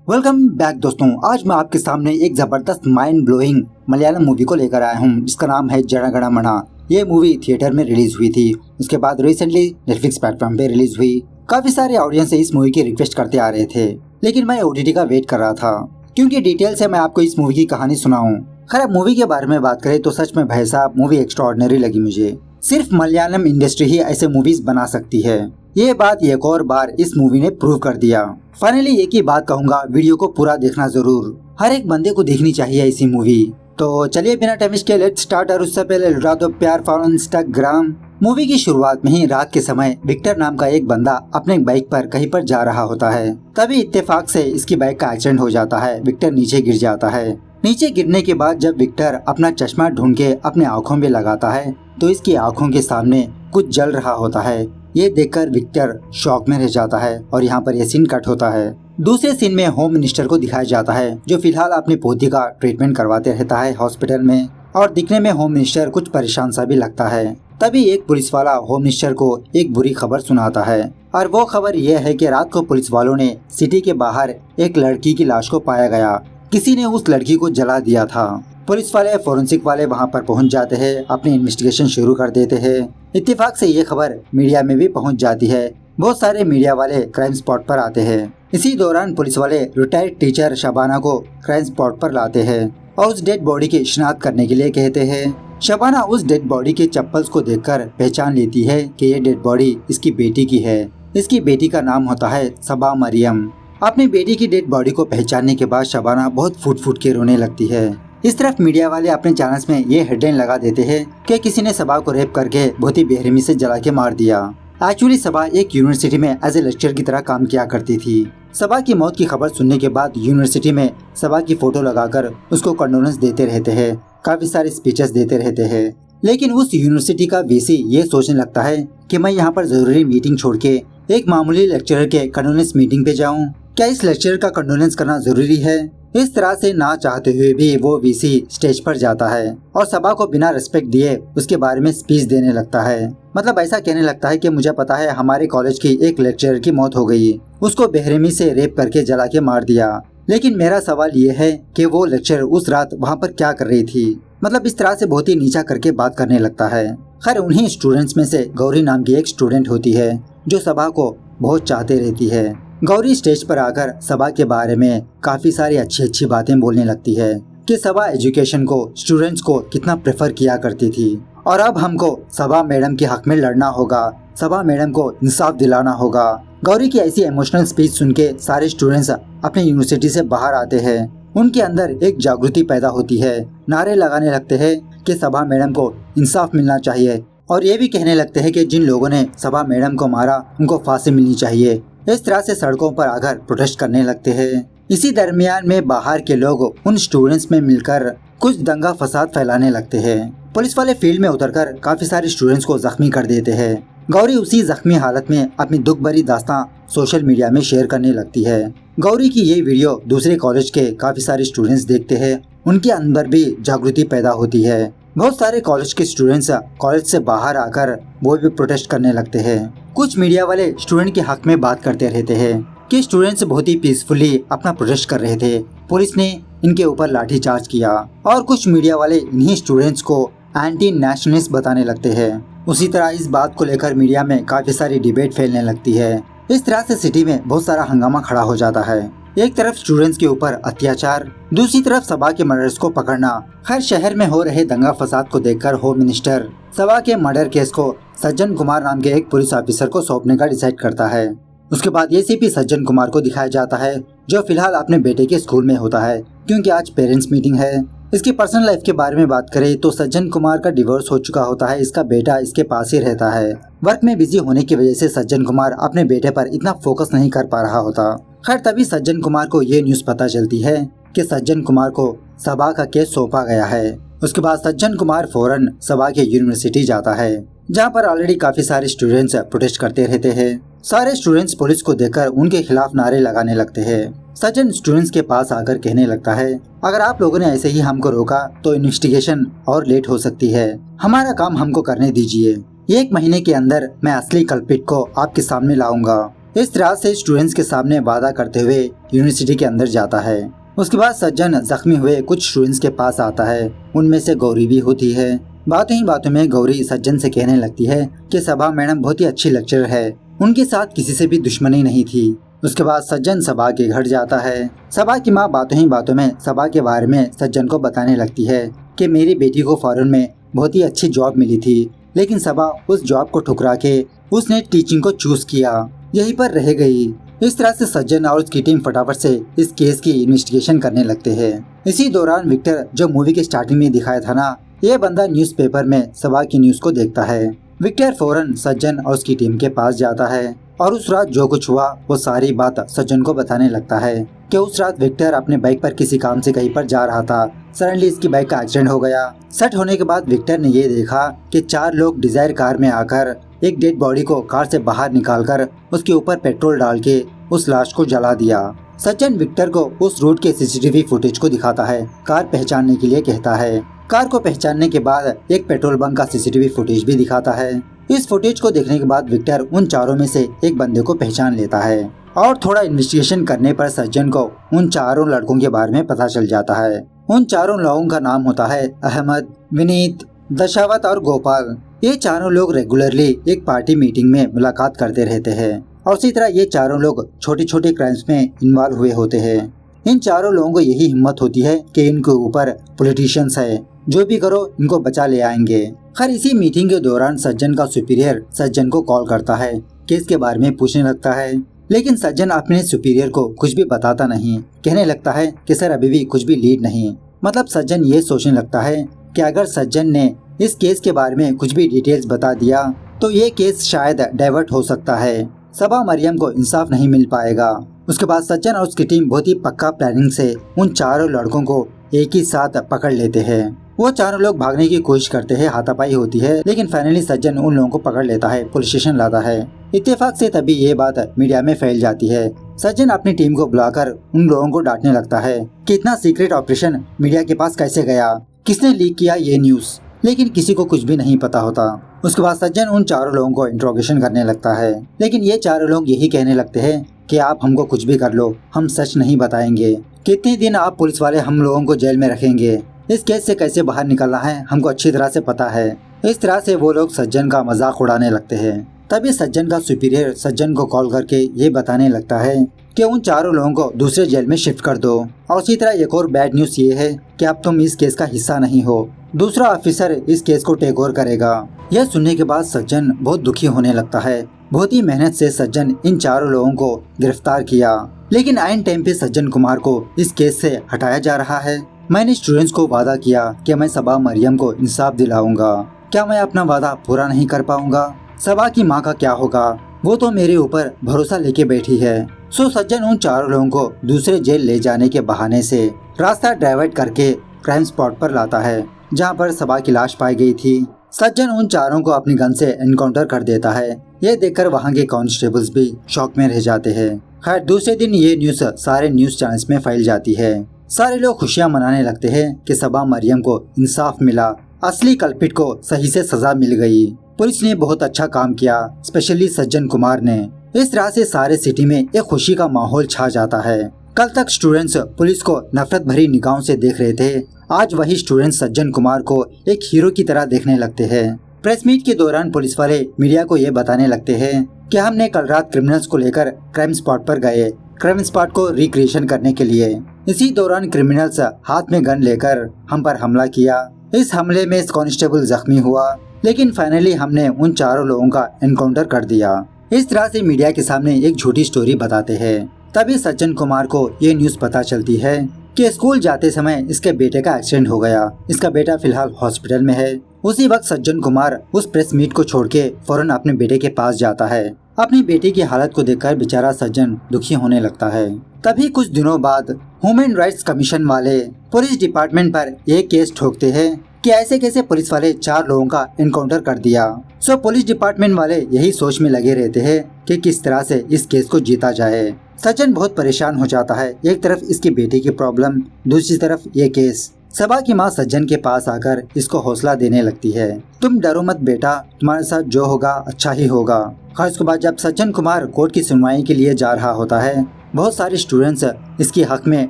Welcome back दोस्तों। आज मैं आपके सामने एक जबरदस्त माइंड ब्लोइंग मलयालम मूवी को लेकर आया हूँ जिसका नाम है जनगणमन। ये मूवी थिएटर में रिलीज हुई थी, उसके बाद रिसेंटली नेटफ्लिक्स प्लेटफॉर्म पे रिलीज हुई। काफी सारे ऑडियंस इस मूवी की रिक्वेस्ट करते आ रहे थे, लेकिन मैं ओटीटी का वेट कर रहा था क्योंकि डिटेल से मैं आपको इस मूवी की कहानी सुनाऊं। खैर मूवी के बारे में बात करें तो सच में भाई साहब मूवी एक्स्ट्राऑर्डिनरी लगी मुझे। सिर्फ मलयालम इंडस्ट्री ही ऐसे मूवीज बना सकती है, ये बात एक और बार इस मूवी ने प्रूव कर दिया। फाइनली एक ही बात कहूंगा, वीडियो को पूरा देखना जरूर, हर एक बंदे को देखनी चाहिए इसी मूवी। तो चलिए बिना टाइम वेस्ट के लेट्स स्टार्ट। और उससे पहले लुटा दो प्यार फॉलो इंस्टाग्राम। मूवी की शुरुआत में ही रात के समय विक्टर नाम का एक बंदा अपने बाइक पर कहीं पर जा रहा होता है। तभी इत्तेफाक से इसकी बाइक का एक्सीडेंट हो जाता है, विक्टर नीचे गिर जाता है। नीचे गिरने के बाद जब विक्टर अपना चश्मा ढूंढ के अपने आँखों में लगाता है तो इसकी आँखों के सामने कुछ जल रहा होता है। ये देखकर विक्टर शॉक में रह जाता है और यहाँ पर यह सीन कट होता है। दूसरे सीन में होम मिनिस्टर को दिखाया जाता है जो फिलहाल अपनी पोती का ट्रीटमेंट करवाते रहता है हॉस्पिटल में, और दिखने में होम मिनिस्टर कुछ परेशान सा भी लगता है। तभी एक पुलिस वाला होम मिनिस्टर को एक बुरी खबर सुनाता है, और वो खबर यह है कि रात को पुलिस वालों ने सिटी के बाहर एक लड़की की लाश को पाया गया। किसी ने उस लड़की को जला दिया था। पुलिस वाले फोरेंसिक वाले वहां पर पहुंच जाते हैं, अपनी इन्वेस्टिगेशन शुरू कर देते हैं। इत्तेफाक से ये खबर मीडिया में भी पहुंच जाती है। बहुत सारे मीडिया वाले क्राइम स्पॉट पर आते हैं। इसी दौरान पुलिस वाले रिटायर्ड टीचर शबाना को क्राइम स्पॉट पर लाते हैं और उस डेड बॉडी की शिनाख्त करने के लिए कहते हैं। शबाना उस डेड बॉडी के चप्पल्स को देखकर पहचान लेती है कि ये डेड बॉडी इसकी बेटी की है। इसकी बेटी का नाम होता है सबा मरियम। अपनी बेटी की डेड बॉडी को पहचानने के बाद शबाना बहुत फूट फूट के रोने लगती है। इस तरफ मीडिया वाले अपने चैनल्स में ये हेडलाइन लगा देते हैं कि किसी ने सबा को रेप करके बहुत ही बेरहमी से जला के मार दिया। एक्चुअली सबा एक यूनिवर्सिटी में एज ए लेक्चरर की तरह काम किया करती थी। सबा की मौत की खबर सुनने के बाद यूनिवर्सिटी में सबा की फोटो लगाकर उसको कंडोलेंस देते रहते हैं, काफी सारे स्पीचेस देते रहते हैं। लेकिन उस यूनिवर्सिटी का वीसी ये सोचने लगता है कि मैं यहाँ पर जरूरी मीटिंग छोड़ के एक मामूली लेक्चरर के कंडोलेंस मीटिंग पे जाऊँ, क्या इस लेक्चरर का कंडोलेंस करना जरूरी है? इस तरह से ना चाहते हुए भी वो वीसी स्टेज पर जाता है और सबा को बिना रिस्पेक्ट दिए उसके बारे में स्पीच देने लगता है। मतलब ऐसा कहने लगता है कि मुझे पता है हमारे कॉलेज की एक लेक्चरर की मौत हो गई, उसको बेरहमी से रेप करके जला के मार दिया, लेकिन मेरा सवाल ये है कि वो लेक्चरर उस रात वहाँ पर क्या कर रही थी। मतलब इस तरह से बहुत ही नीचा करके बात करने लगता है। खैर उन्हीं स्टूडेंट्स में से गौरी नाम की एक स्टूडेंट होती है जो सबा को बहुत चाहते रहती है। गौरी स्टेज पर आकर सबा के बारे में काफी सारी अच्छी अच्छी बातें बोलने लगती है कि सबा एजुकेशन को स्टूडेंट्स को कितना प्रेफर किया करती थी और अब हमको सबा मैडम के हक में लड़ना होगा, सबा मैडम को इंसाफ दिलाना होगा। गौरी की ऐसी इमोशनल स्पीच सुन के सारे स्टूडेंट्स अपने यूनिवर्सिटी से बाहर आते हैं। उनके अंदर एक जागृति पैदा होती है, नारे लगाने लगते हैं कि सबा मैडम को इंसाफ मिलना चाहिए और ये भी कहने लगते हैं कि जिन लोगों ने सबा मैडम को मारा उनको फांसी मिलनी चाहिए। इस तरह से सड़कों पर आकर प्रोटेस्ट करने लगते हैं। इसी दरमियान में बाहर के लोग उन स्टूडेंट्स में मिलकर कुछ दंगा फसाद फैलाने लगते हैं। पुलिस वाले फील्ड में उतरकर काफी सारे स्टूडेंट्स को जख्मी कर देते हैं। गौरी उसी जख्मी हालत में अपनी दुख भरी दास्तां सोशल मीडिया में शेयर करने लगती है। गौरी की ये वीडियो दूसरे कॉलेज के काफी सारे स्टूडेंट्स देखते हैं, उनके अंदर भी जागृति पैदा होती है। बहुत सारे कॉलेज के स्टूडेंट्स कॉलेज से बाहर आकर वो भी प्रोटेस्ट करने लगते हैं। कुछ मीडिया वाले स्टूडेंट के हक में बात करते रहते हैं कि स्टूडेंट्स बहुत ही पीसफुली अपना प्रोटेस्ट कर रहे थे, पुलिस ने इनके ऊपर लाठीचार्ज किया। और कुछ मीडिया वाले इन्हीं स्टूडेंट्स को एंटी नेशनलिस्ट बताने लगते हैं। उसी तरह इस बात को लेकर मीडिया में काफी सारी डिबेट फैलने लगती है। इस तरह से सिटी में बहुत सारा हंगामा खड़ा हो जाता है। एक तरफ स्टूडेंट्स के ऊपर अत्याचार, दूसरी तरफ सबा के मर्डर्स को पकड़ना। हर शहर में हो रहे दंगा फसाद को देखकर होम मिनिस्टर सबा के मर्डर केस को सज्जन कुमार नाम के एक पुलिस ऑफिसर को सौंपने का डिसाइड करता है। उसके बाद एसीपी सज्जन कुमार को दिखाया जाता है जो फिलहाल अपने बेटे के स्कूल में होता है क्योंकि आज पेरेंट्स मीटिंग है। इसकी पर्सनल लाइफ के बारे में बात करें तो सज्जन कुमार का डिवोर्स हो चुका होता है, इसका बेटा इसके पास ही रहता है। वर्क में बिजी होने की वजह से सज्जन कुमार अपने बेटे पर इतना फोकस नहीं कर पा रहा होता। खैर तभी सज्जन कुमार को ये न्यूज पता चलती है कि सज्जन कुमार को सबा का केस सौंपा गया है। उसके बाद सज्जन कुमार फौरन सबा के यूनिवर्सिटी जाता है जहाँ पर ऑलरेडी काफी सारे स्टूडेंट्स प्रोटेस्ट करते रहते हैं। सारे स्टूडेंट्स पुलिस को देखकर उनके खिलाफ नारे लगाने लगते हैं। सज्जन स्टूडेंट्स के पास आकर कहने लगता है, अगर आप लोगों ने ऐसे ही हमको रोका तो इन्वेस्टिगेशन और लेट हो सकती है, हमारा काम हमको करने दीजिए। 1 महीने के अंदर मैं असली कल्प्रिट को आपके सामने लाऊंगा। इस तरह से स्टूडेंट्स के सामने वादा करते हुए यूनिवर्सिटी के अंदर जाता है। उसके बाद सज्जन जख्मी हुए कुछ स्टूडेंट्स के पास आता है, उनमें से गौरी भी होती है। बातों ही बातों में गौरी सज्जन से कहने लगती है कि सबा मैडम बहुत ही अच्छी लेक्चरर है, उनके साथ किसी से भी दुश्मनी नहीं थी। उसके बाद सज्जन सबा के घर जाता है। सबा की माँ बातों ही बातों में सबा के बारे में सज्जन को बताने लगती है कि मेरी बेटी को फॉरेन में बहुत ही अच्छी जॉब मिली थी, लेकिन सबा उस जॉब को ठुकरा के उसने टीचिंग को चूज किया, यहीं पर रह गई। इस तरह से सज्जन और उसकी टीम फटाफट से इस केस की इन्वेस्टिगेशन करने लगते हैं। इसी दौरान विक्टर, जो मूवी के स्टार्टिंग में दिखाया था ना, ये बंदा न्यूज़पेपर में सबा की न्यूज को देखता है। विक्टर फौरन सज्जन और उसकी टीम के पास जाता है और उस रात जो कुछ हुआ वो सारी बात सज्जन को बताने लगता है कि उस रात विक्टर अपने बाइक पर किसी काम से कहीं पर जा रहा था। सडनली इसकी बाइक का एक्सीडेंट हो गया। सेट होने के बाद विक्टर ने ये देखा कि 4 लोग डिजायर कार में आकर एक डेड बॉडी को कार से बाहर निकालकर उसके ऊपर पेट्रोल डाल के उस लाश को जला दिया। सज्जन विक्टर को उस रूट के सीसीटीवी फुटेज को दिखाता है, कार पहचानने के लिए कहता है। कार को पहचानने के बाद एक पेट्रोल बंक का सीसीटीवी फुटेज भी दिखाता है। इस फुटेज को देखने के बाद विक्टर उन चारों में से एक बंदे को पहचान लेता है और थोड़ा इन्वेस्टिगेशन करने पर सज्जन को उन चारों लड़कों के बारे में पता चल जाता है। उन चारों लोगों का नाम होता है अहमद, विनीत, दशावत और गोपाल। ये चारों लोग रेगुलरली एक पार्टी मीटिंग में मुलाकात करते रहते हैं और इसी तरह ये चारों लोग छोटे छोटे क्राइम्स में इन्वॉल्व हुए होते हैं। इन चारों लोगों को यही हिम्मत होती है कि इनके ऊपर पॉलिटिशियंस है, जो भी करो इनको बचा ले आएंगे। खैर इसी मीटिंग के दौरान सज्जन का सुपीरियर सज्जन को कॉल करता है, केस के बारे में पूछने लगता है, लेकिन सज्जन अपने सुपीरियर को कुछ भी बताता नहीं। कहने लगता है कि सर अभी भी कुछ भी लीड नहीं। मतलब सज्जन ये सोचने लगता है कि अगर सज्जन ने इस केस के बारे में कुछ भी डिटेल्स बता दिया तो ये केस शायद डाइवर्ट हो सकता है, सबा मरियम को इंसाफ नहीं मिल पाएगा। उसके बाद सज्जन और उसकी टीम बहुत ही पक्का प्लानिंग से उन चारों लड़कों को एक ही साथ पकड़ लेते हैं। वो चारों लोग भागने की कोशिश करते हैं, हाथापाई होती है, लेकिन फाइनली सज्जन उन लोगों को पकड़ लेता है, पुलिस स्टेशन लाता है। इत्तेफाक से तभी ये बात मीडिया में फैल जाती है। सज्जन अपनी टीम को बुलाकर उन लोगों को डांटने लगता है कि इतना सीक्रेट ऑपरेशन मीडिया के पास कैसे गया, किसने लीक किया ये न्यूज, लेकिन किसी को कुछ भी नहीं पता होता। उसके बाद सज्जन उन चारों लोगों को इंट्रोगेशन करने लगता है, लेकिन ये चारों लोग यही कहने लगते हैं कि आप हमको कुछ भी कर लो, हम सच नहीं बताएंगे। कितने दिन आप पुलिस वाले हम लोगों को जेल में रखेंगे, इस केस से कैसे बाहर निकलना है हमको अच्छी तरह से पता है। इस तरह से वो लोग सज्जन का मजाक उड़ाने लगते हैं। तभी सज्जन का सुपीरियर सज्जन को कॉल करके ये बताने लगता है कि उन चारों लोगों को दूसरे जेल में शिफ्ट कर दो। और इसी तरह एक और बैड न्यूज ये है कि अब तुम इस केस का हिस्सा नहीं हो, दूसरा ऑफिसर इस केस को टेक ओवर करेगा। यह सुनने के बाद सज्जन बहुत दुखी होने लगता है। बहुत ही मेहनत से सज्जन इन चारों लोगों को गिरफ्तार किया, लेकिन आइन टाइम पे सज्जन कुमार को इस केस से हटाया जा रहा है। मैंने स्टूडेंट्स को वादा किया कि मैं सबा मरियम को इंसाफ दिलाऊंगा, क्या मैं अपना वादा पूरा नहीं कर पाऊंगा? सबा की माँ का क्या होगा, वो तो मेरे ऊपर भरोसा लेके बैठी है। सो सज्जन उन चारों लोगों को दूसरे जेल ले जाने के बहाने से रास्ता डाइवर्ट करके क्राइम स्पॉट पर लाता है, जहाँ पर सबा की लाश पाई गई थी। सज्जन उन चारों को अपनी गन से एनकाउंटर कर देता है। ये देखकर वहाँ के कांस्टेबल्स भी शॉक में रह जाते हैं। खैर दूसरे दिन ये न्यूज सारे न्यूज चैनल्स में फैल जाती है। सारे लोग खुशियां मनाने लगते हैं कि सबा मरियम को इंसाफ मिला, असली कल्पिट को सही से सजा मिल गई। पुलिस ने बहुत अच्छा काम किया, स्पेशली सज्जन कुमार ने। इस तरह से सारे सिटी में एक खुशी का माहौल छा जाता है। कल तक स्टूडेंट्स पुलिस को नफरत भरी निगाहों से देख रहे थे, आज वही स्टूडेंट्स सज्जन कुमार को एक हीरो की तरह देखने लगते हैं। प्रेस मीट के दौरान पुलिस वाले मीडिया को ये बताने लगते हैं कि हमने कल रात क्रिमिनल्स को लेकर क्राइम स्पॉट पर गए, क्राइम स्पॉट को रिक्रिएशन करने के लिए। इसी दौरान क्रिमिनल्स हाथ में गन लेकर हम पर हमला किया। इस हमले में कांस्टेबल जख्मी हुआ, लेकिन फाइनली हमने उन चारों लोगों का एनकाउंटर कर दिया। इस तरह से मीडिया के सामने एक झूठी स्टोरी बताते हैं। तभी सज्जन कुमार को ये न्यूज पता चलती है कि स्कूल जाते समय इसके बेटे का एक्सीडेंट हो गया। इसका बेटा फिलहाल हॉस्पिटल में है। उसी वक्त सज्जन कुमार उस प्रेस मीट को छोड़ के फौरन अपने बेटे के पास जाता है। अपनी बेटी की हालत को देखकर बेचारा सज्जन दुखी होने लगता है। तभी कुछ दिनों बाद ह्यूमन राइट्स कमीशन वाले पुलिस डिपार्टमेंट पर एक केस ठोकते हैं कि ऐसे कैसे पुलिस वाले 4 लोगों का एनकाउंटर कर दिया। सो पुलिस डिपार्टमेंट वाले यही सोच में लगे रहते हैं कि किस तरह से इस केस को जीता जाए। सज्जन बहुत परेशान हो जाता है। एक तरफ इसकी बेटी की प्रॉब्लम, दूसरी तरफ ये केस। सबा की माँ सज्जन के पास आकर इसको हौसला देने लगती है। तुम डरो मत बेटा, तुम्हारे साथ जो होगा अच्छा ही होगा। खास उसके बाद जब सज्जन कुमार कोर्ट की सुनवाई के लिए जा रहा होता है, बहुत सारे स्टूडेंट्स इसके हक में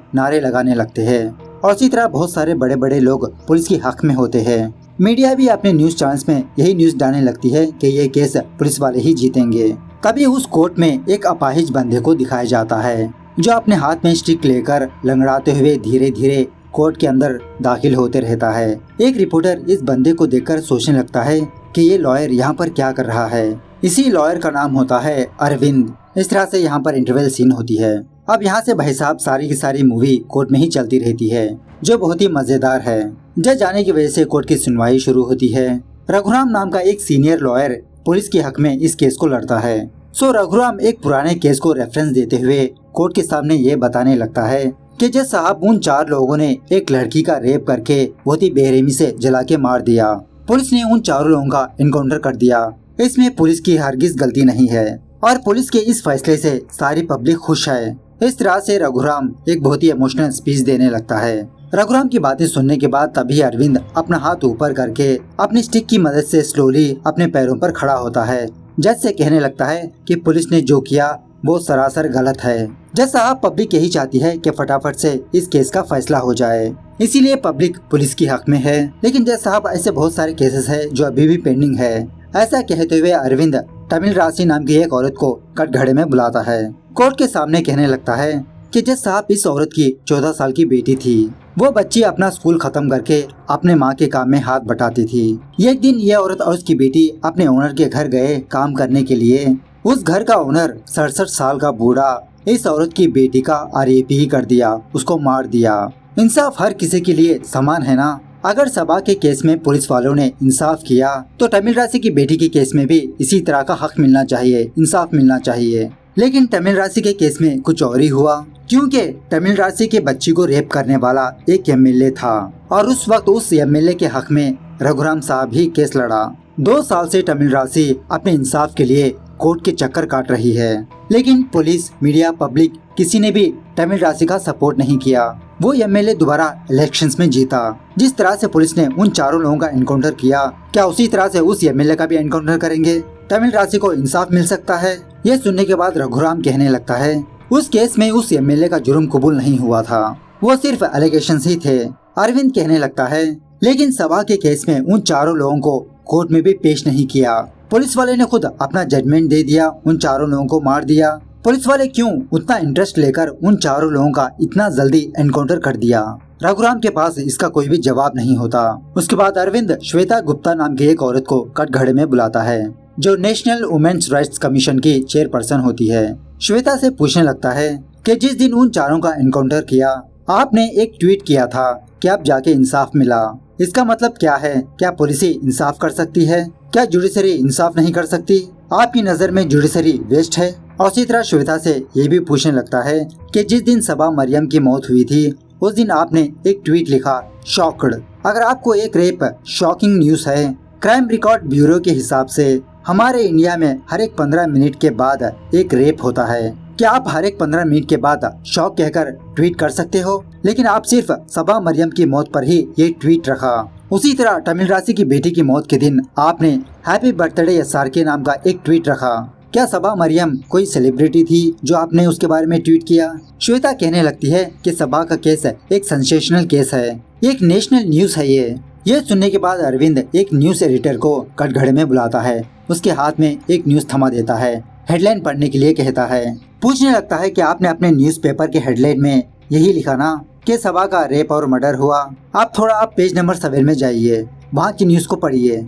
नारे लगाने लगते हैं और इसी तरह बहुत सारे बड़े बड़े लोग पुलिस के हक में होते हैं। मीडिया भी अपने न्यूज चैनल्स में यही न्यूज डालने लगती है कि ये केस पुलिस वाले ही जीतेंगे। तभी उस कोर्ट में एक अपाहिज बंदे को दिखाया जाता है जो अपने हाथ में स्टिक लेकर लंगड़ाते हुए धीरे धीरे कोर्ट के अंदर दाखिल होते रहता है। एक रिपोर्टर इस बंदे को देखकर सोचने लगता है कि ये लॉयर यहाँ पर क्या कर रहा है। इसी लॉयर का नाम होता है अरविंद। इस तरह से यहाँ पर इंटरवल सीन होती है। अब यहाँ से भाई साहब सारी की सारी मूवी कोर्ट में ही चलती रहती है जो बहुत ही मजेदार है। जज आने की वजह से कोर्ट की सुनवाई शुरू होती है। रघुराम नाम का एक सीनियर लॉयर पुलिस के हक में इस केस को लड़ता है। रघुराम एक पुराने केस को रेफरेंस देते हुए कोर्ट के सामने ये बताने लगता है कि जज साहब उन 4 लोगों ने एक लड़की का रेप करके बहुत ही बेरहमी से जला के मार दिया। पुलिस ने उन 4 लोगों का एनकाउंटर कर दिया। इसमें पुलिस की हरगिज गलती नहीं है और पुलिस के इस फैसले से सारी पब्लिक खुश है। इस तरह से रघुराम एक बहुत ही इमोशनल स्पीच देने लगता है। रघुराम की बातें सुनने के बाद तभी अरविंद अपना हाथ ऊपर करके अपनी स्टिक की मदद से स्लोली अपने पैरों पर खड़ा होता है। जज से कहने लगता है कि पुलिस ने जो किया वो सरासर गलत है। जज साहब पब्लिक यही चाहती है कि फटाफट से इस केस का फैसला हो जाए, इसीलिए पब्लिक पुलिस की हक में है। लेकिन जज साहब ऐसे बहुत सारे केसेस है जो अभी भी पेंडिंग है। ऐसा कहते हुए अरविंद तमिल राशि नाम की एक औरत को कटघरे में बुलाता है। कोर्ट के सामने कहने लगता है कि जज साहब इस औरत की 14 साल की बेटी थी। वो बच्ची अपना स्कूल खत्म करके अपने माँ के काम में हाथ बटाती थी। एक दिन ये औरत और उसकी बेटी अपने ओनर के घर गए काम करने के लिए। उस घर का ओनर 67 साल का बूढ़ा इस औरत की बेटी का रेप ही कर दिया, उसको मार दिया। इंसाफ हर किसी के लिए समान है ना। अगर सबा के केस में पुलिस वालों ने इंसाफ किया तो तमिल राशि की बेटी के केस में भी इसी तरह का हक मिलना चाहिए, इंसाफ मिलना चाहिए। लेकिन तमिल राशि के केस में कुछ और ही हुआ, क्योंकि तमिल राशि के बच्ची को रेप करने वाला एक एमएलए था और उस वक्त उस एमएलए के हक में रघुराम साहब ही केस लड़ा। 2 साल से तमिल राशि अपने इंसाफ के लिए कोर्ट के चक्कर काट रही है, लेकिन पुलिस, मीडिया, पब्लिक किसी ने भी तमिल राशि का सपोर्ट नहीं किया। वो एमएलए दोबारा इलेक्शंस में जीता। जिस तरह से पुलिस ने उन 4 लोगों का एनकाउंटर किया, क्या उसी तरह से उस एमएलए का भी एनकाउंटर करेंगे? तमिल राशि को इंसाफ मिल सकता है। ये सुनने के बाद रघुराम कहने लगता है उस केस में उस एमएलए का जुर्म कबूल नहीं हुआ था, वो सिर्फ एलिगेशंस ही थे। अरविंद कहने लगता है लेकिन सबा के केस में उन 4 लोगों को कोर्ट में भी पेश नहीं किया। पुलिस वाले ने खुद अपना जजमेंट दे दिया, उन 4 लोगों को मार दिया। पुलिस वाले क्यों उतना इंटरेस्ट लेकर उन 4 लोगों का इतना जल्दी एनकाउंटर कर दिया? रघुराम के पास इसका कोई भी जवाब नहीं होता। उसके बाद अरविंद श्वेता गुप्ता नाम की एक औरत को कटघरे में बुलाता है जो नेशनल वुमेन्स राइट्स कमीशन की चेयरपर्सन होती है। श्वेता से पूछने लगता है कि जिस दिन उन 4 का एनकाउंटर किया आपने एक ट्वीट किया था कि अब जाके इंसाफ मिला, इसका मतलब क्या है? क्या पुलिस ही इंसाफ कर सकती है? क्या जुडिशरी इंसाफ नहीं कर सकती? आपकी नजर में जुडिशरी वेस्ट है? और इसी तरह श्वेता से ये भी पूछने लगता है कि जिस दिन सबा मरियम की मौत हुई थी उस दिन आपने एक ट्वीट लिखा, शॉक्ड। अगर आपको एक रेप शॉकिंग न्यूज है, क्राइम रिकॉर्ड ब्यूरो के हिसाब से हमारे इंडिया में हर एक 15 मिनट के बाद एक रेप होता है। क्या आप हर एक 15 मिनट के बाद शॉक कहकर ट्वीट कर सकते हो? लेकिन आप सिर्फ सबा मरियम की मौत पर ही ये ट्वीट रखा। उसी तरह तमिल राशि की बेटी की मौत के दिन आपने हैप्पी बर्थडे SRK नाम का एक ट्वीट रखा। क्या सबा मरियम कोई सेलिब्रिटी थी जो आपने उसके बारे में ट्वीट किया? श्वेता कहने लगती है कि सबा का केस एक सेंसेशनल केस है, एक नेशनल न्यूज है। ये सुनने के बाद अरविंद एक न्यूज एडिटर को कटघरे में बुलाता है, उसके हाथ में एक न्यूज थमा देता है, हेडलाइन पढ़ने के लिए कहता है। पूछने लगता है कि आपने अपने न्यूज़पेपर के हेडलाइन में यही लिखा ना कि सबा का रेप और मर्डर हुआ। आप पेज नंबर 7 में जाइए, वहाँ की न्यूज को पढ़िए।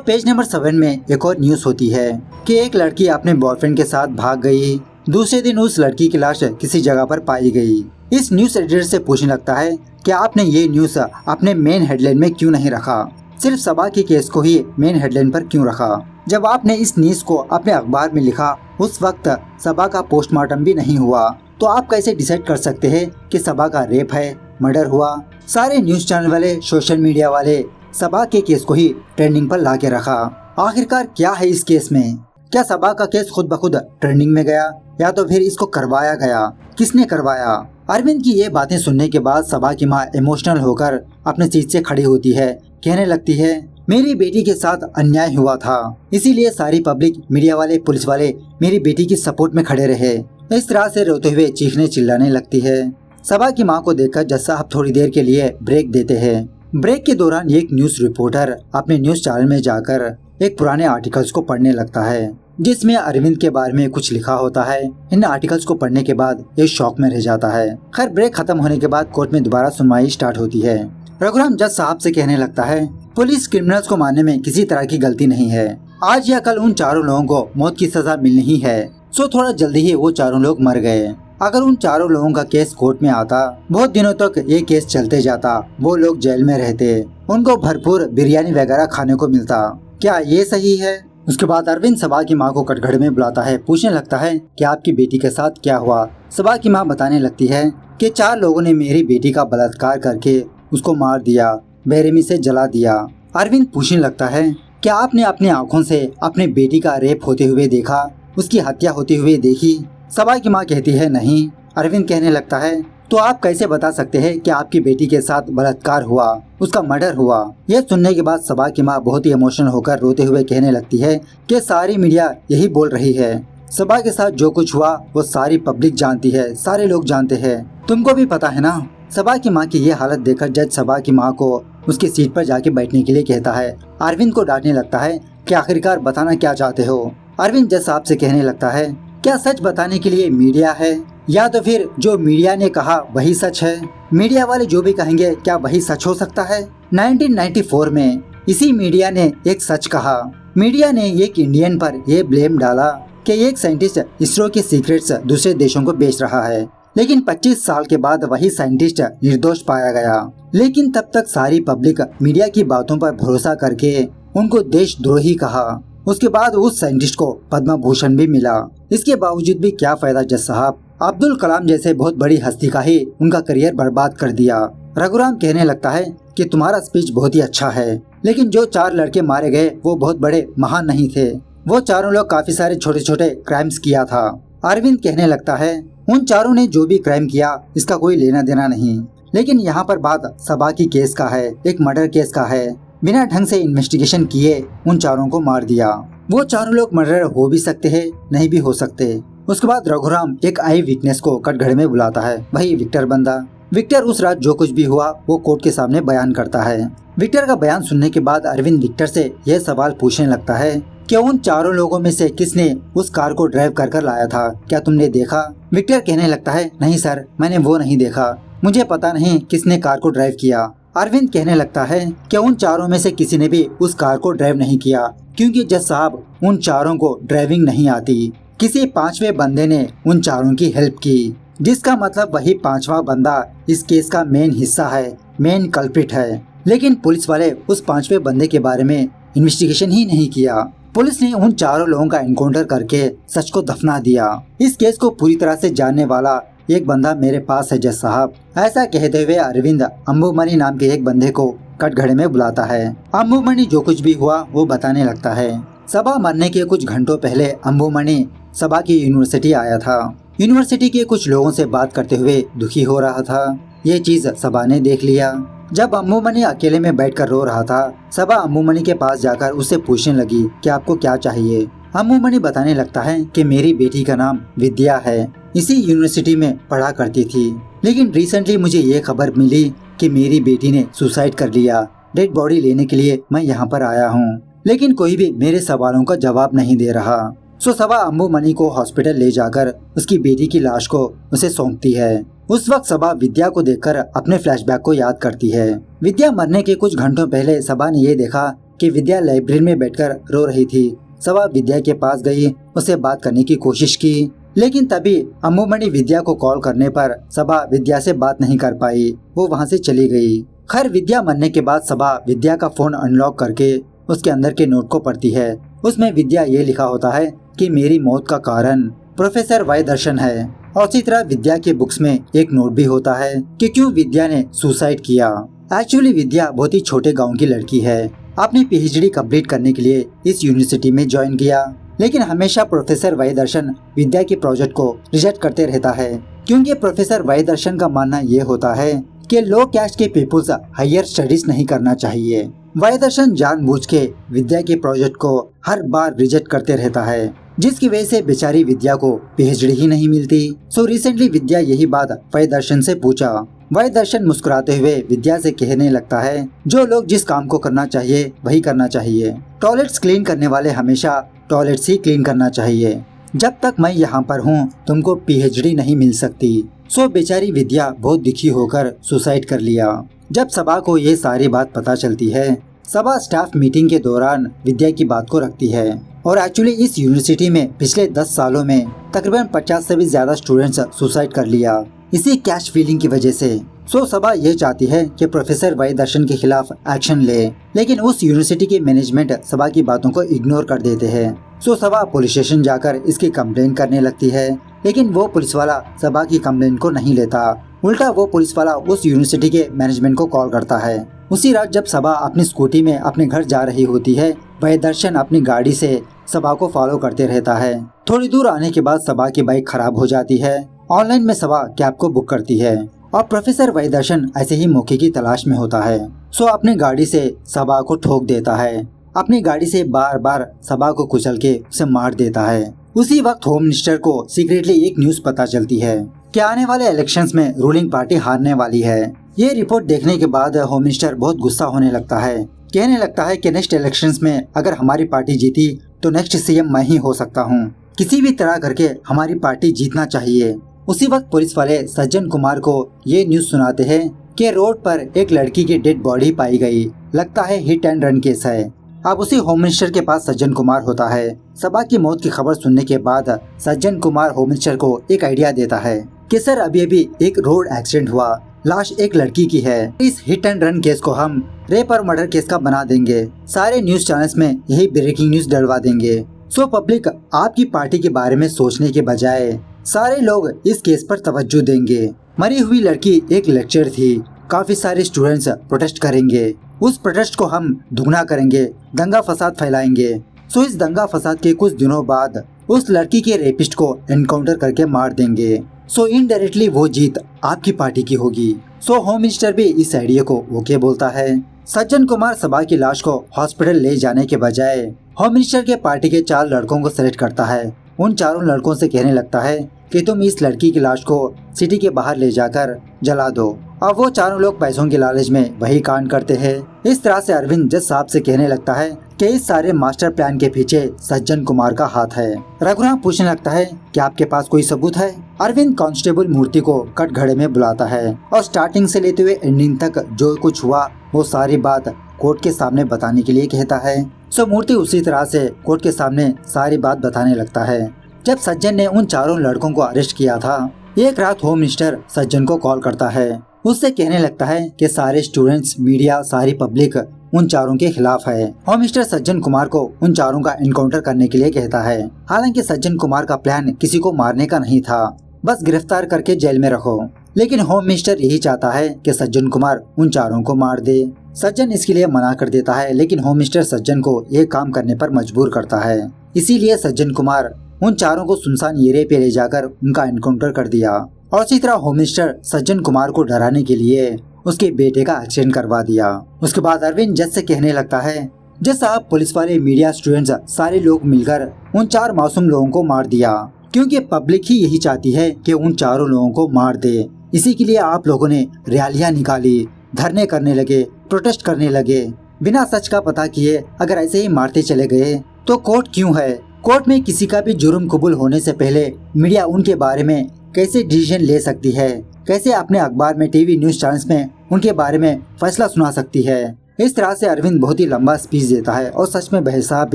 पेज नंबर 7 में एक और न्यूज होती है कि एक लड़की अपने बॉयफ्रेंड के साथ भाग गई। दूसरे दिन उस लड़की की लाश किसी जगह पर पाई गई। इस न्यूज एडिटर से पूछने लगता है कि आपने ये न्यूज अपने मेन हेडलाइन में क्यों नहीं रखा, सिर्फ सबा के केस को ही मेन हेडलाइन पर क्यों रखा? जब आपने इस न्यूज को अपने अखबार में लिखा उस वक्त सबा का पोस्टमार्टम भी नहीं हुआ, तो आप कैसे डिसाइड कर सकते हैं कि सबा का रेप है, मर्डर हुआ? सारे न्यूज चैनल वाले, सोशल मीडिया वाले सबा के केस को ही ट्रेंडिंग पर ला के रखा। आखिरकार क्या है इस केस में? क्या सबा का केस खुद ब खुद ट्रेंडिंग में गया या तो फिर इसको करवाया गया? किसने करवाया? अरविंद की ये बातें सुनने के बाद सबा की माँ इमोशनल होकर अपने सीट से खड़ी होती है। कहने लगती है, मेरी बेटी के साथ अन्याय हुआ था, इसीलिए सारी पब्लिक, मीडिया वाले, पुलिस वाले मेरी बेटी की सपोर्ट में खड़े रहे। इस तरह से रोते हुए चीखने चिल्लाने लगती है। सबा की माँ को देखकर जज साहब थोड़ी देर के लिए ब्रेक देते हैं। ब्रेक के दौरान एक न्यूज रिपोर्टर अपने न्यूज चैनल में जाकर एक पुराने आर्टिकल्स को पढ़ने लगता है, जिसमें अरविंद के बारे में कुछ लिखा होता है। इन आर्टिकल्स को पढ़ने के बाद ये शॉक में रह जाता है। खैर, ब्रेक खत्म होने के बाद कोर्ट में दोबारा सुनवाई स्टार्ट होती है। रघुराम जज साहब से कहने लगता है, पुलिस क्रिमिनल्स को मारने में किसी तरह की गलती नहीं है। आज या कल उन चारों लोगों को मौत की सजा मिलनी ही है। सो थोड़ा जल्दी ही वो चारों लोग मर गए। अगर उन चारों लोगों का केस कोर्ट में आता, बहुत दिनों तक ये केस चलते जाता, वो लोग जेल में रहते, उनको भरपूर बिरयानी वगैरह खाने को मिलता। क्या ये सही है? उसके बाद अरविंद सबा की माँ को कटघरे में बुलाता है। पूछने लगता है कि आपकी बेटी के साथ क्या हुआ। सबा की माँ बताने लगती है कि 4 लोगों ने मेरी बेटी का बलात्कार करके उसको मार दिया, बेरहमी से जला दिया। अरविंद पूछने लगता है, क्या आपने अपनी आंखों से अपनी बेटी का रेप होते हुए देखा, उसकी हत्या होते हुए देखी? सबा की माँ कहती है, नहीं। अरविंद कहने लगता है, तो आप कैसे बता सकते हैं कि आपकी बेटी के साथ बलात्कार हुआ, उसका मर्डर हुआ? यह सुनने के बाद सबा की माँ बहुत ही इमोशनल होकर रोते हुए कहने लगती है कि सारी मीडिया यही बोल रही है। सबा के साथ जो कुछ हुआ वो सारी पब्लिक जानती है, सारे लोग जानते हैं, तुमको भी पता है ना। सबा की माँ की ये हालत देखकर जज सबा की माँ को उसकी सीट पर जाके बैठने के लिए कहता है। अरविंद को डांटने लगता है कि आखिरकार बताना क्या चाहते हो। अरविंद जज साहब से कहने लगता है, क्या सच बताने के लिए मीडिया है, या तो फिर जो मीडिया ने कहा वही सच है? मीडिया वाले जो भी कहेंगे क्या वही सच हो सकता है? 1994 में इसी मीडिया ने एक सच कहा। मीडिया ने एक इंडियन पर यह ब्लेम डाला कि एक साइंटिस्ट इसरो के सीक्रेट्स दूसरे देशों को बेच रहा है, लेकिन 25 साल के बाद वही साइंटिस्ट निर्दोष पाया गया। लेकिन तब तक सारी पब्लिक मीडिया की बातों पर भरोसा करके उनको देशद्रोही कहा। उसके बाद उस साइंटिस्ट को पद्म भूषण भी मिला। इसके बावजूद भी क्या फायदा जज साहब, अब्दुल कलाम जैसे बहुत बड़ी हस्ती का ही उनका करियर बर्बाद कर दिया। रघुराम कहने लगता है कि तुम्हारा स्पीच बहुत ही अच्छा है, लेकिन जो 4 लड़के मारे गए वो बहुत बड़े महान नहीं थे। वो चारों लोग काफी सारे छोटे छोटे क्राइम्स किया था। अरविंद कहने लगता है, उन चारों ने जो भी क्राइम किया इसका कोई लेना देना नहीं, लेकिन यहाँ पर बात सबा की केस का है, एक मर्डर केस का है। बिना ढंग से इन्वेस्टिगेशन किए उन चारों को मार दिया। वो चारों लोग मर्डर हो भी सकते हैं, नहीं भी हो सकते। उसके बाद रघुराम एक आई विटनेस को कटघरे में बुलाता है, वही विक्टर बंदा। विक्टर उस रात जो कुछ भी हुआ वो कोर्ट के सामने बयान करता है। विक्टर का बयान सुनने के बाद अरविंद विक्टर से यह सवाल पूछने लगता है कि उन चारों लोगों में से किसने उस कार को ड्राइव कर लाया था, क्या तुमने देखा? विक्टर कहने लगता है, नहीं सर, मैंने वो नहीं देखा, मुझे पता नहीं किसने कार को ड्राइव किया। अरविंद कहने लगता है कि उन चारों में से किसी ने भी उस कार को ड्राइव नहीं किया, क्योंकि जज साहब उन चारों को ड्राइविंग नहीं आती। किसी 5वें बंदे ने उन चारों की हेल्प की, जिसका मतलब वही 5वां बंदा इस केस का मेन हिस्सा है, मेन कल्प्रिट है। लेकिन पुलिस वाले उस 5वें बंदे के बारे में इन्वेस्टिगेशन ही नहीं किया। पुलिस ने उन चारों लोगों का एनकाउंटर करके सच को दफना दिया। इस केस को पूरी तरह से जानने वाला एक बंदा मेरे पास है जज साहब। ऐसा कहते हुए अरविंद अंबुमणि नाम के एक बंदे को कटघरे में बुलाता है। अंबुमणि जो कुछ भी हुआ वो बताने लगता है। सबा मरने के कुछ घंटों पहले अंबुमणि सबा की यूनिवर्सिटी आया था। यूनिवर्सिटी के कुछ लोगों से बात करते हुए दुखी हो रहा था। ये चीज सबा ने देख लिया। जब अंबुमणि अकेले में बैठकर रो रहा था, सबा अंबुमणि के पास जाकर उससे पूछने लगी कि आपको क्या चाहिए। अंबुमणि बताने लगता है कि मेरी बेटी का नाम विद्या है, इसी यूनिवर्सिटी में पढ़ा करती थी, लेकिन रिसेंटली मुझे ये खबर मिली कि मेरी बेटी ने सुसाइड कर लिया। डेड बॉडी लेने के लिए मैं यहाँ पर आया हूँ, लेकिन कोई भी मेरे सवालों का जवाब नहीं दे रहा। सो सबा अंबुमणि को हॉस्पिटल ले जाकर उसकी बेटी की लाश को उसे सौंपती है। उस वक्त सबा विद्या को देखकर अपने फ्लैशबैक को याद करती है। विद्या मरने के कुछ घंटों पहले सबा ने ये देखा कि विद्या लाइब्रेरी में बैठकर रो रही थी। सबा विद्या के पास गई, उससे बात करने की कोशिश की, लेकिन तभी अंबुमणि विद्या को कॉल करने पर सबा विद्या से बात नहीं कर पाई, वो वहाँ से चली गई। खैर, विद्या मरने के बाद सबा विद्या का फोन अनलॉक करके उसके अंदर के नोट को पढ़ती है। उसमें विद्या ये लिखा होता है कि मेरी मौत का कारण प्रोफेसर वाई दर्शन है, और इसी तरह विद्या के बुक्स में एक नोट भी होता है कि क्यों विद्या ने सुसाइड किया। एक्चुअली विद्या बहुत ही छोटे गांव की लड़की है। अपनी पीएचडी कंप्लीट करने के लिए इस यूनिवर्सिटी में ज्वाइन किया, लेकिन हमेशा प्रोफेसर वाई दर्शन विद्या के प्रोजेक्ट को रिजेक्ट करते रहता है, क्योंकि प्रोफेसर वाई दर्शन का मानना ये होता है कि लो कैस्ट के पीपुल्स हायर स्टडीज नहीं करना चाहिए। वाई दर्शन जानबूझ के विद्या के प्रोजेक्ट को हर बार रिजेक्ट करते रहता है, जिसकी वजह से बेचारी विद्या को पीएचडी ही नहीं मिलती। सो रिसेंटली विद्या यही बात वाई दर्शन से पूछा। वाई दर्शन मुस्कुराते हुए विद्या से कहने लगता है, जो लोग जिस काम को करना चाहिए वही करना चाहिए। टॉयलेट्स क्लीन करने वाले हमेशा टॉयलेट्स ही क्लीन करना चाहिए। जब तक मैं यहाँ पर हूँ तुमको पीएचडी नहीं मिल सकती। सो बेचारी विद्या बहुत दुखी होकर सुसाइड कर लिया। जब सभा को ये सारी बात पता चलती है, सभा स्टाफ मीटिंग के दौरान विद्या की बात को रखती है और एक्चुअली इस यूनिवर्सिटी में पिछले 10 सालों में तकरीबन 50 से भी ज्यादा स्टूडेंट्स सुसाइड कर लिया इसी कैश फीलिंग की वजह से। सो सभा ये चाहती है कि प्रोफेसर वाई दर्शन के खिलाफ एक्शन ले, लेकिन उस यूनिवर्सिटी की मैनेजमेंट सभा की बातों को इग्नोर कर देते हैं। सो सभा पुलिस स्टेशन जाकर इसकी कंप्लेन करने लगती है, लेकिन वो पुलिस वाला सभा की कंप्लेन को नहीं लेता। उल्टा वो पुलिस वाला उस यूनिवर्सिटी के मैनेजमेंट को कॉल करता है। उसी रात जब सभा अपनी स्कूटी में अपने घर जा रही होती है, वाई दर्शन अपनी गाड़ी से सभा को फॉलो करते रहता है। थोड़ी दूर आने के बाद सभा की बाइक खराब हो जाती है। ऑनलाइन में सभा कैब को बुक करती है और प्रोफेसर वाई दर्शन ऐसे ही मौके की तलाश में होता है। सो अपनी गाड़ी से सभा को ठोक देता है। अपनी गाड़ी से बार बार सभा को कुचल के उसे मार देता है। उसी वक्त होम मिनिस्टर को सीक्रेटली एक न्यूज पता चलती है कि आने वाले इलेक्शंस में रूलिंग पार्टी हारने वाली है। ये रिपोर्ट देखने के बाद होम मिनिस्टर बहुत गुस्सा होने लगता है। कहने लगता है कि नेक्स्ट इलेक्शंस में अगर हमारी पार्टी जीती तो नेक्स्ट सीएम मैं ही हो सकता हूँ। किसी भी तरह करके हमारी पार्टी जीतना चाहिए। उसी वक्त पुलिस वाले सज्जन कुमार को ये न्यूज सुनाते हैं कि रोड पर एक लड़की की डेड बॉडी पाई गई। लगता है हिट एंड रन केस है। अब उसी होम मिनिस्टर के पास सज्जन कुमार होता है। सभा की मौत की खबर सुनने के बाद सज्जन कुमार होम मिनिस्टर को एक आइडिया देता है कि सर अभी एक रोड एक्सीडेंट हुआ, लाश एक लड़की की है। इस हिट एंड रन केस को हम रेप और मर्डर केस का बना देंगे। सारे न्यूज चैनल्स में यही ब्रेकिंग न्यूज डलवा देंगे। सो पब्लिक आपकी पार्टी के बारे में सोचने के बजाय सारे लोग इस केस पर तवज्जो देंगे। मरी हुई लड़की एक लेक्चर थी। काफी सारे स्टूडेंट्स प्रोटेस्ट करेंगे। उस प्रोटेस्ट को हम दुगना करेंगे, दंगा फसाद फैलाएंगे। सो इस दंगा फसाद के कुछ दिनों बाद उस लड़की के रेपिस्ट को एनकाउंटर करके मार देंगे। सो इनडायरेक्टली वो जीत आपकी पार्टी की होगी। सो होम मिनिस्टर भी इस आइडिया को ओके बोलता है। सज्जन कुमार सभा की लाश को हॉस्पिटल ले जाने के बजाय होम मिनिस्टर के पार्टी के 4 लड़कों को सेलेक्ट करता है। उन चारों लड़कों से कहने लगता है कि तुम इस लड़की की लाश को सिटी के बाहर ले जाकर जला दो। अब वो चारों लोग पैसों के लालच में वही कांड करते हैं। इस तरह से अरविंद जज साहब से कहने लगता है कि इस सारे मास्टर प्लान के पीछे सज्जन कुमार का हाथ है। रघुराम पूछने लगता है कि आपके पास कोई सबूत है। अरविंद कांस्टेबल मूर्ति को कटघरे में बुलाता है और स्टार्टिंग से लेते हुए एंडिंग तक जो कुछ हुआ वो सारी बात कोर्ट के सामने बताने के लिए कहता है। सो मूर्ति उसी तरह से कोर्ट के सामने सारी बात बताने लगता है। जब सज्जन ने उन चारों लड़कों को अरेस्ट किया था, एक रात होम मिनिस्टर सज्जन को कॉल करता है। उससे कहने लगता है कि सारे स्टूडेंट्स, मीडिया, सारी पब्लिक उन चारों के खिलाफ है। होम मिनिस्टर सज्जन कुमार को उन चारों का एनकाउंटर करने के लिए कहता है। हालांकि सज्जन कुमार का प्लान किसी को मारने का नहीं था, बस गिरफ्तार करके जेल में रखो। लेकिन होम मिनिस्टर यही चाहता है कि सज्जन कुमार उन चारों को मार दे। सज्जन इसके लिए मना कर देता है, लेकिन होम मिनिस्टर सज्जन को ये काम करने पर मजबूर करता है। इसीलिए सज्जन कुमार उन चारों को सुनसान एरिया पे ले जाकर उनका एनकाउंटर कर दिया। और इसी तरह होम मिनिस्टर सज्जन कुमार को डराने के लिए उसके बेटे का एक्सीडेंट करवा दिया। उसके बाद अरविंद जज से कहने लगता है, जज साहब, पुलिस वाले, मीडिया, स्टूडेंट्स सारे लोग मिलकर उन 4 मासूम लोगों को मार दिया, क्योंकि पब्लिक ही यही चाहती है कि उन चारों लोगों को मार दे। इसी के लिए आप लोगों ने रैलियां निकाली, धरने करने लगे, प्रोटेस्ट करने लगे। बिना सच का पता किए अगर ऐसे ही मारते चले गए तो कोर्ट क्यों है? कोर्ट में किसी का भी जुर्म कबूल होने से पहले मीडिया उनके बारे में कैसे डिसीजन ले सकती है, कैसे अपने अखबार में, टीवी, न्यूज चैनल्स में उनके बारे में फैसला सुना सकती है। इस तरह से अरविंद बहुत ही लंबा स्पीच देता है और सच में बेहिसाब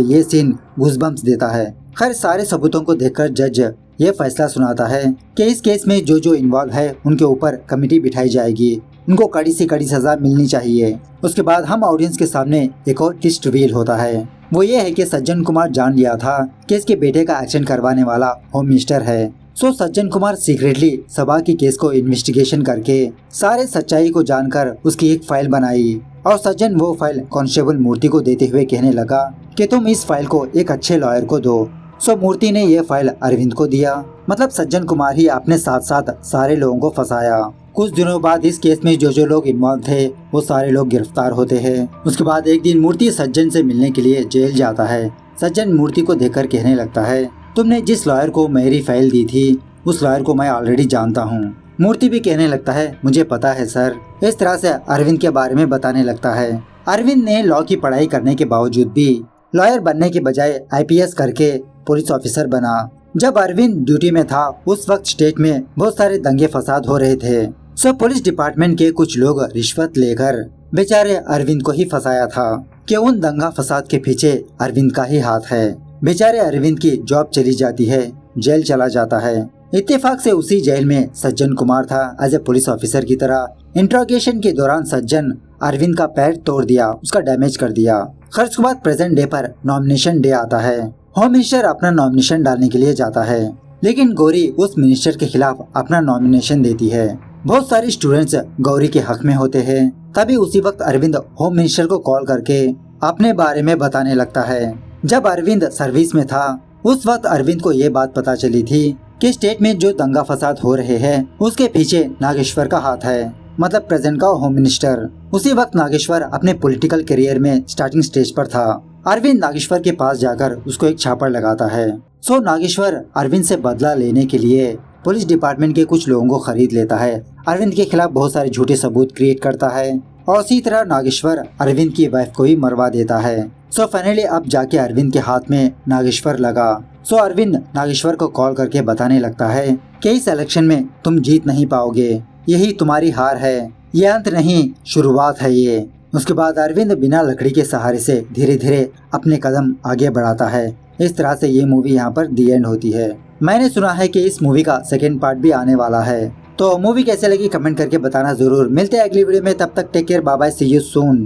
ये सीन गूज़बम्प्स देता है। खैर सारे सबूतों को देखकर जज ये फैसला सुनाता है कि इस केस में जो इन्वॉल्व है उनके ऊपर कमेटी बिठाई जाएगी, उनको कड़ी से कड़ी सजा मिलनी चाहिए। उसके बाद हम ऑडियंस के सामने एक और ट्विस्ट रिवील होता है। वो ये है कि सज्जन कुमार जान लिया था कि इसके बेटे का एक्शन करवाने वाला होम मिनिस्टर है। सो सज्जन कुमार सीक्रेटली सभा की केस को इन्वेस्टिगेशन करके सारे सच्चाई को जानकर उसकी एक फाइल बनाई और सज्जन वो फाइल कांस्टेबल मूर्ति को देते हुए कहने लगा कि तुम इस फाइल को एक अच्छे लॉयर को दो। सो मूर्ति ने ये फाइल अरविंद को दिया, मतलब सज्जन कुमार ही अपने साथ साथ सारे लोगों को फंसाया। कुछ दिनों बाद इस केस में जो लोग इन्वॉल्व थे वो सारे लोग गिरफ्तार होते हैं। उसके बाद एक दिन मूर्ति सज्जन से मिलने के लिए जेल जाता है। सज्जन मूर्ति को देखकर कहने लगता है, तुमने जिस लॉयर को मेरी फाइल दी थी उस लॉयर को मैं ऑलरेडी जानता हूँ। मूर्ति भी कहने लगता है, मुझे पता है सर। इस तरह से अरविंद के बारे में बताने लगता है। अरविंद ने लॉ की पढ़ाई करने के बावजूद भी लॉयर बनने के बजाय IPS करके पुलिस ऑफिसर बना। जब अरविंद ड्यूटी में था उस वक्त स्टेट में बहुत सारे दंगे फसाद हो रहे थे। सो पुलिस डिपार्टमेंट के कुछ लोग रिश्वत लेकर बेचारे अरविंद को ही फंसाया था कि उन दंगा फसाद के पीछे अरविंद का ही हाथ है। बेचारे अरविंद की जॉब चली जाती है, जेल चला जाता है। इत्तेफाक से उसी जेल में सज्जन कुमार था एज ए पुलिस ऑफिसर की तरह। इंट्रोगेशन के दौरान सज्जन अरविंद का पैर तोड़ दिया, उसका डैमेज कर दिया। खैर उसके बाद प्रेजेंट डे पर नॉमिनेशन डे आता है। होम मिनिस्टर अपना नॉमिनेशन डालने के लिए जाता है, लेकिन गौरी उस मिनिस्टर के खिलाफ अपना नॉमिनेशन देती है। बहुत सारे स्टूडेंट्स गौरी के हक में होते हैं। तभी उसी वक्त अरविंद होम मिनिस्टर को कॉल करके अपने बारे में बताने लगता है। जब अरविंद सर्विस में था उस वक्त अरविंद को ये बात पता चली थी कि स्टेट में जो दंगा फसाद हो रहे हैं उसके पीछे नागेश्वर का हाथ है, मतलब प्रेजेंट का होम मिनिस्टर। उसी वक्त नागेश्वर अपने पॉलिटिकल करियर में स्टार्टिंग स्टेज पर था। अरविंद नागेश्वर के पास जाकर उसको एक छापड़ लगाता है। सो नागेश्वर अरविंद से बदला लेने के लिए पुलिस डिपार्टमेंट के कुछ लोगों को खरीद लेता है। अरविंद के खिलाफ बहुत सारे झूठे सबूत क्रिएट करता है और उसी तरह नागेश्वर अरविंद की वाइफ को ही मरवा देता है। सो फाइनली अब जाके अरविंद के हाथ में नागेश्वर लगा। सो अरविंद नागेश्वर को कॉल करके बताने लगता है कि इस इलेक्शन में तुम जीत नहीं पाओगे, यही तुम्हारी हार है, ये अंत नहीं शुरुआत है ये। उसके बाद अरविंद बिना लकड़ी के सहारे से धीरे धीरे अपने कदम आगे बढ़ाता है। इस तरह से ये मूवी यहाँ पर दी एंड होती है। मैंने सुना है कि इस मूवी का सेकेंड पार्ट भी आने वाला है, तो मूवी कैसे लगी कमेंट करके बताना जरूर। मिलते हैं अगली वीडियो में, तब तक take care, bye bye, see you soon.